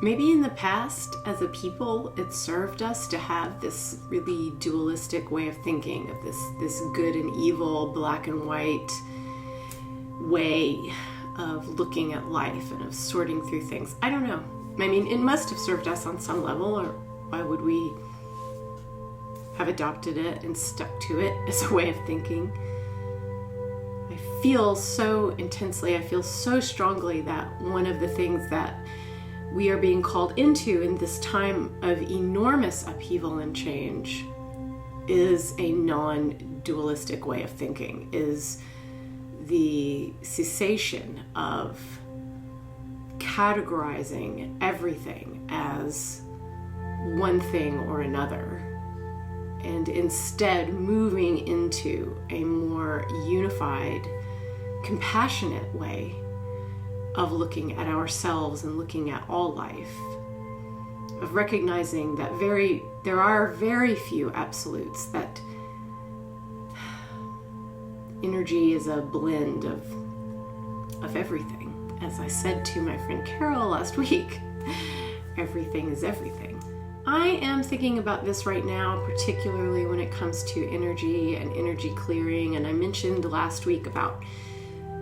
maybe in the past, as a people, it served us to have this really dualistic way of thinking, of this good and evil, black and white way of looking at life and of sorting through things. I don't know. I mean, it must have served us on some level, or why would we have adopted it and stuck to it as a way of thinking? I feel so intensely, I feel so strongly that one of the things that we are being called into in this time of enormous upheaval and change is a non-dualistic way of thinking, is the cessation of categorizing everything as one thing or another, and instead moving into a more unified, compassionate way of looking at ourselves and looking at all life, of recognizing that there are very few absolutes, that energy is a blend of everything. As I said to my friend Carol last week, everything is everything. I am thinking about this right now, particularly when it comes to energy and energy clearing. And I mentioned last week about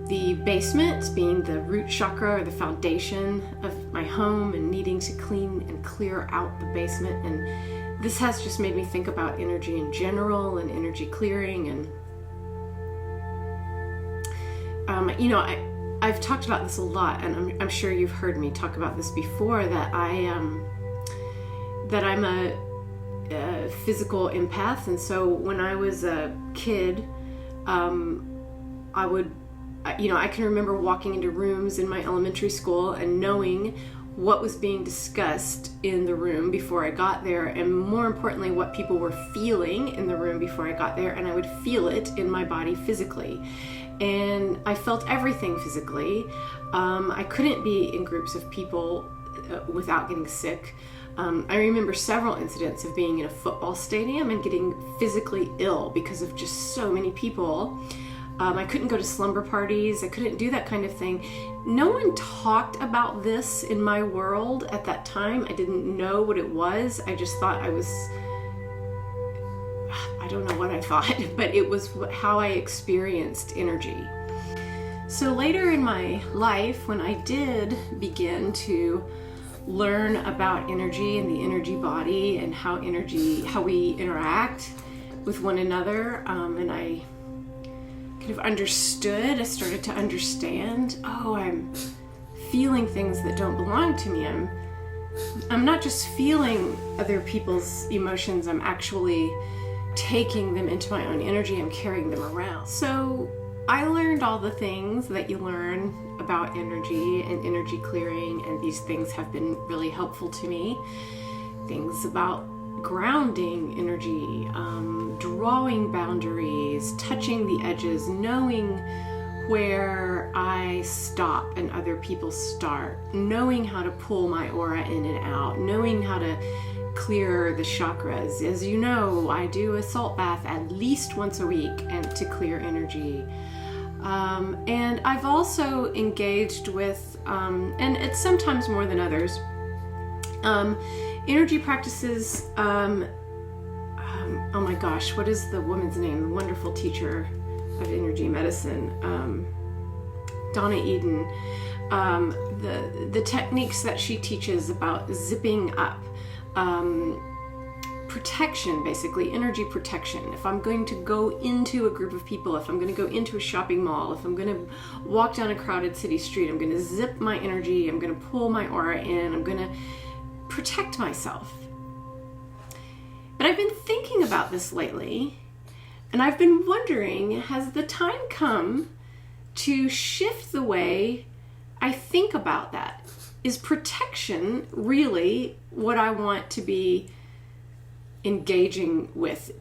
the basement being the root chakra, or the foundation of my home, and needing to clean and clear out the basement. And this has just made me think about energy in general and energy clearing. And I've talked about this a lot, and I'm sure you've heard me talk about this before, that I'm a physical empath. And so when I was a kid, I can remember walking into rooms in my elementary school and knowing what was being discussed in the room before I got there, and more importantly, what people were feeling in the room before I got there, and I would feel it in my body physically. And I felt everything physically. I couldn't be in groups of people without getting sick. I remember several incidents of being in a football stadium and getting physically ill because of just so many people. I couldn't go to slumber parties. I couldn't do that kind of thing. No one talked about this in my world at that time. I didn't know what it was. I just thought I don't know what I thought, but it was how I experienced energy. So later in my life, when I did begin to learn about energy and the energy body and how we interact with one another, and I kind of understood, I started to understand, I'm feeling things that don't belong to me. I'm not just feeling other people's emotions, I'm actually taking them into my own energy, I'm carrying them around. So I learned all the things that you learn about energy and energy clearing, and these things have been really helpful to me. Things about grounding energy, drawing boundaries, touching the edges, knowing where I stop and other people start, knowing how to pull my aura in and out, knowing how to clear the chakras. As you know, I do a salt bath at least once a week and to clear energy. And I've also engaged with, and it's sometimes more than others, energy practices. Oh my gosh, what is the woman's name? The wonderful teacher of energy medicine, Donna Eden. The techniques that she teaches about zipping up, protection, basically, energy protection. If I'm going to go into a group of people, if I'm going to go into a shopping mall, if I'm going to walk down a crowded city street, I'm going to zip my energy, I'm going to pull my aura in, I'm going to protect myself. But I've been thinking about this lately, and I've been wondering, has the time come to shift the way I think about that? Is protection really what I want to be engaging with?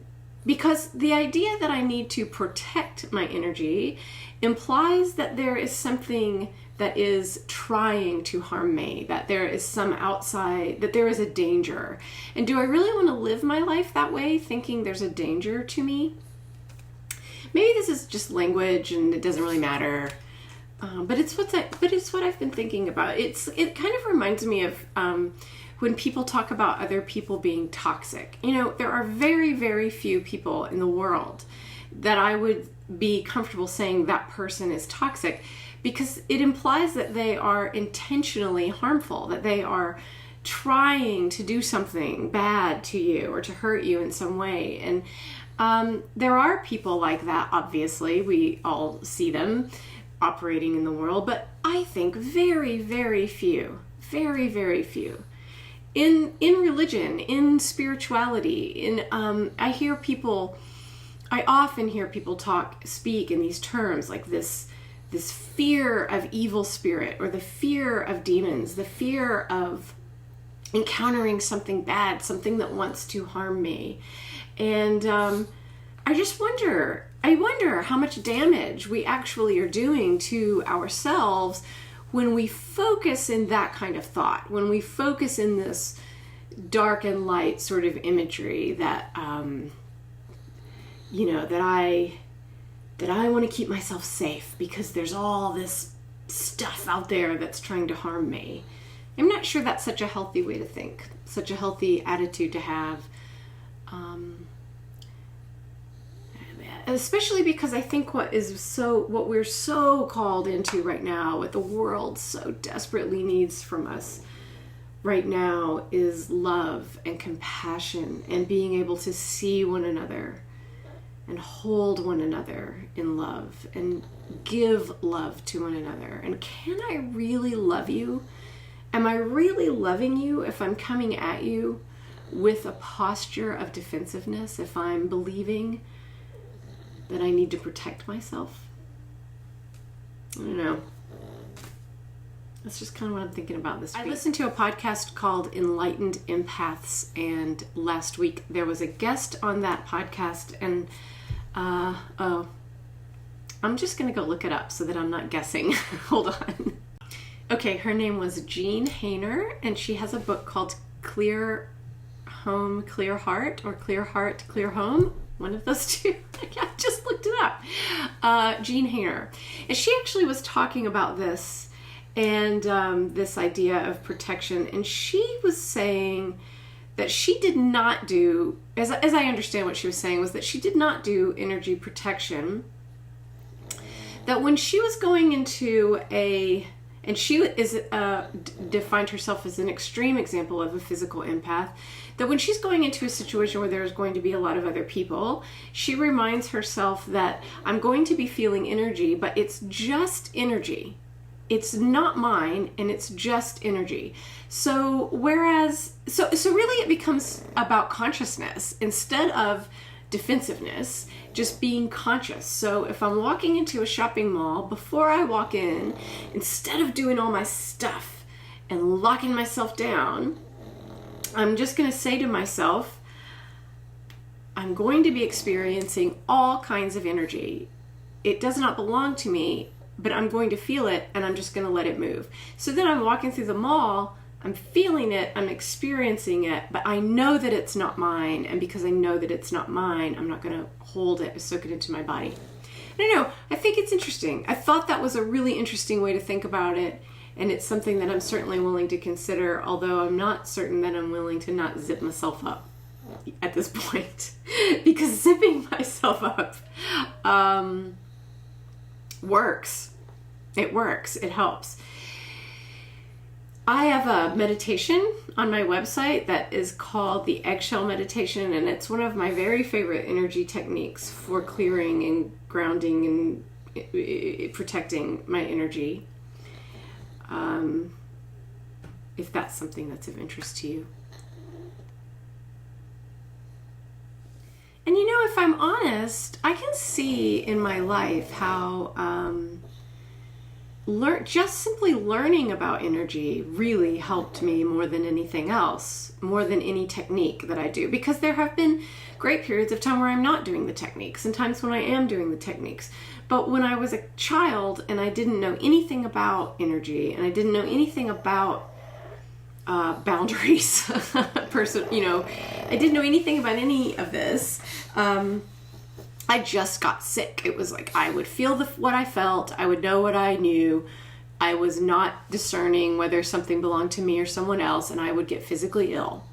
Because the idea that I need to protect my energy implies that there is something that is trying to harm me, that there is some outside, that there is a danger. And do I really want to live my life that way, thinking there's a danger to me? Maybe this is just language and it doesn't really matter. But it's what I've been thinking about. It kind of reminds me of when people talk about other people being toxic. You know, there are very, very few people in the world that I would be comfortable saying that person is toxic, because it implies that they are intentionally harmful, that they are trying to do something bad to you or to hurt you in some way. And there are people like that, obviously. We all see them operating in the world, but I think very, very few, very, very few. In religion, in spirituality, I often hear people speak in these terms, like this fear of evil spirit, or the fear of demons, the fear of encountering something bad, something that wants to harm me. And I wonder how much damage we actually are doing to ourselves when we focus in that kind of thought, when we focus in this dark and light sort of imagery that, that I want to keep myself safe because there's all this stuff out there that's trying to harm me. I'm not sure that's such a healthy way to think, such a healthy attitude to have. Especially because I think what we're so called into right now, what the world so desperately needs from us right now, is love and compassion and being able to see one another and hold one another in love and give love to one another. And can I really love you? Am I really loving you if I'm coming at you with a posture of defensiveness, if I'm believing that I need to protect myself? I don't know. That's just kind of what I'm thinking about this week. I listened to a podcast called Enlightened Empaths, and last week there was a guest on that podcast, and I'm just going to go look it up so that I'm not guessing. Hold on. Okay, her name was Jean Hainer, and she has a book called Clear Home, Clear Heart, or Clear Heart, Clear Home. One of those two. I just looked it up. Jean Hainer. And she actually was talking about this and this idea of protection. And she was saying that she did not do, as I understand what she was saying, was that she did not do energy protection. That when she was going into and she is defined herself as an extreme example of a physical empath, that when she's going into a situation where there's going to be a lot of other people, she reminds herself that I'm going to be feeling energy, but it's just energy. It's not mine, and it's just energy. So really it becomes about consciousness instead of defensiveness, just being conscious. So if I'm walking into a shopping mall, before I walk in, instead of doing all my stuff and locking myself down, I'm just going to say to myself, I'm going to be experiencing all kinds of energy. It does not belong to me, but I'm going to feel it, and I'm just going to let it move. So then I'm walking through the mall, I'm feeling it, I'm experiencing it, but I know that it's not mine. And because I know that it's not mine, I'm not going to hold it, soak it into my body. I don't know. I think it's interesting. I thought that was a really interesting way to think about it. And it's something that I'm certainly willing to consider, although I'm not certain that I'm willing to not zip myself up at this point. Because zipping myself up works. It works. It helps. I have a meditation on my website that is called the Eggshell Meditation, and it's one of my very favorite energy techniques for clearing and grounding and protecting my energy. If that's something that's of interest to you. And you know, if I'm honest, I can see in my life how just simply learning about energy really helped me more than anything else, more than any technique that I do, because there have been great periods of time where I'm not doing the techniques and times when I am doing the techniques. But when I was a child and I didn't know anything about energy and I didn't know anything about boundaries, I didn't know anything about any of this. I just got sick. It was like I would feel what I felt. I would know what I knew. I was not discerning whether something belonged to me or someone else, and I would get physically ill.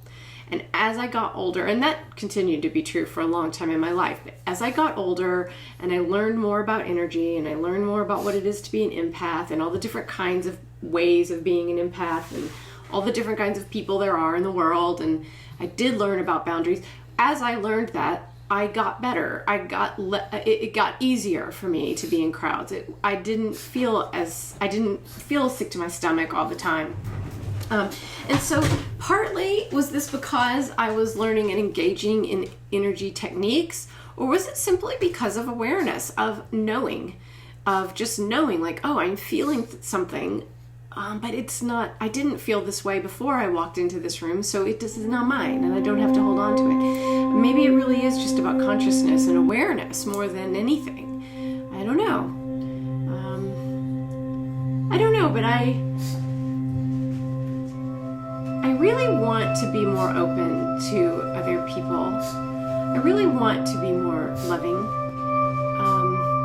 And as I got older, and that continued to be true for a long time in my life, but as I got older and I learned more about energy and I learned more about what it is to be an empath and all the different kinds of ways of being an empath and all the different kinds of people there are in the world, and I did learn about boundaries. As I learned that, I got better. It got easier for me to be in crowds. I didn't feel sick to my stomach all the time. And so partly was this because I was learning and engaging in energy techniques, or was it simply because of awareness, of knowing, of just knowing like, oh, I'm feeling something, but it's not, I didn't feel this way before I walked into this room, so this is not mine and I don't have to hold on to it. Maybe it really is just about consciousness and awareness more than anything. I don't know. But I really want to be more open to other people. I really want to be more loving.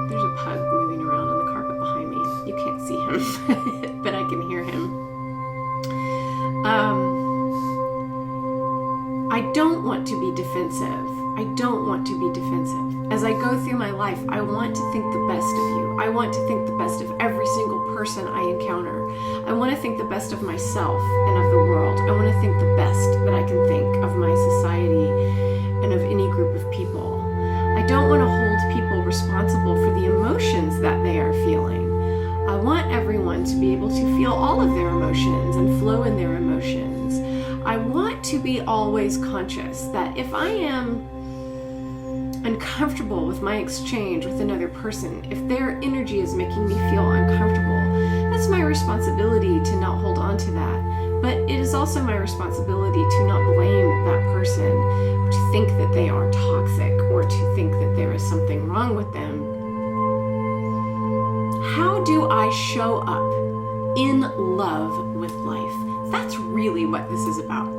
There's a pug moving around on the carpet behind me. You can't see him, but I can hear him. I don't want to be defensive. I don't want to be defensive. As I go through my life, I want to think the best of you. I want to think the best of every single person I encounter. I want to think the best of myself and of the world. I want to think the best that I can think of my society and of any group of people. I don't want to hold people responsible for the emotions that they are feeling. I want everyone to be able to feel all of their emotions and flow in their emotions. I want to be always conscious that if I am uncomfortable with my exchange with another person, if their energy is making me feel uncomfortable, that's my responsibility to not hold on to that. But it is also my responsibility to not blame that person, or to think that they are toxic, or to think that there is something wrong with them. How do I show up in love with life? That's really what this is about.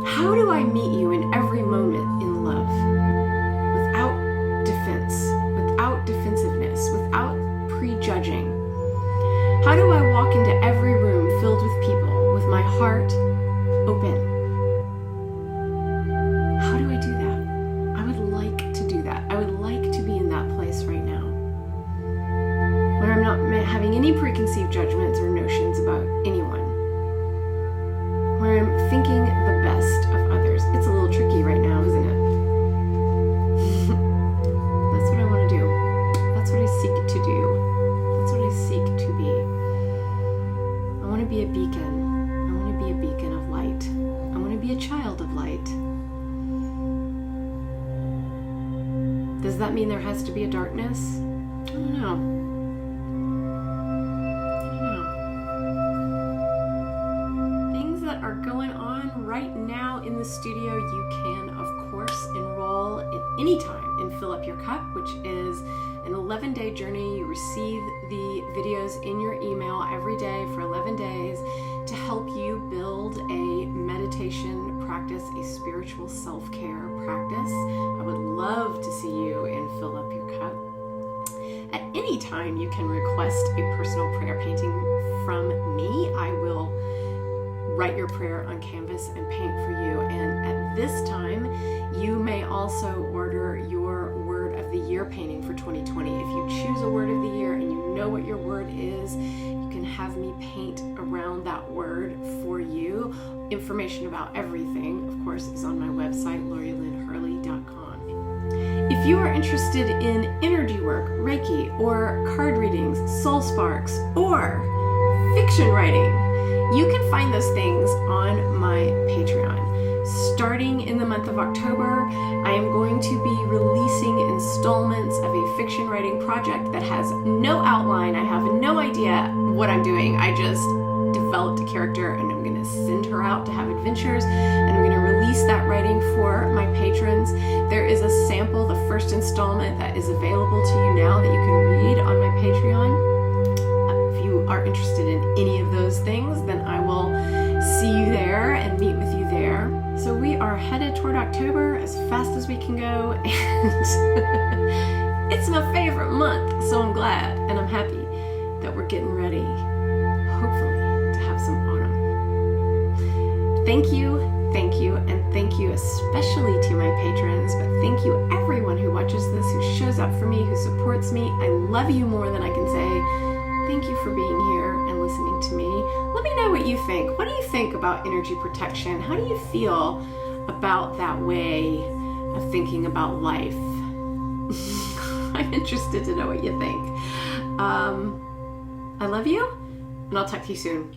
How do I meet you in every moment in love? Without defense, without defensiveness, without prejudging. How do I walk into every room filled with people with my heart open? How do I do that? I would like to do that. I would like to be in that place right now, where I'm not having any preconceived judgments or notions about anyone, where I'm thinking the best of others. It's a little tricky right now, isn't it? That's what I want to do. That's what I seek to do. That's what I seek to be. I want to be a beacon. I want to be a beacon of light. I want to be a child of light. Does that mean there has to be a darkness? I don't know. Are going on right now in the studio. You can, of course, enroll at any time in Fill Up Your Cup, which is an 11-day journey. You receive the videos in your email every day for 11 days to help you build a meditation practice, a spiritual self-care practice. I would love to see you in Fill Up Your Cup. At any time, you can request a personal prayer painting from me. I will write your prayer on canvas and paint for you. And at this time, you may also order your Word of the Year painting for 2020. If you choose a Word of the Year and you know what your word is, you can have me paint around that word for you. Information about everything, of course, is on my website, LoriLynHurley.com. If you are interested in energy work, Reiki, or card readings, soul sparks, or fiction writing, you can find those things on my Patreon. Starting in the month of October, I am going to be releasing installments of a fiction writing project that has no outline. I have no idea what I'm doing. I just developed a character and I'm going to send her out to have adventures, and I'm going to release that writing for my patrons. There is a sample, the first installment, that is available to you now that you can read on my Patreon. Are interested in any of those things, then I will see you there and meet with you there. So we are headed toward October as fast as we can go, and it's my favorite month, so I'm glad and I'm happy that we're getting ready, hopefully, to have some autumn. Thank you, and thank you especially to my patrons, but thank you everyone who watches this, who shows up for me, who supports me. I love you more than I can say. Thank you for being here and listening to me. Let me know what you think. What do you think about energy protection? How do you feel about that way of thinking about life? I'm interested to know what you think. I love you, and I'll talk to you soon.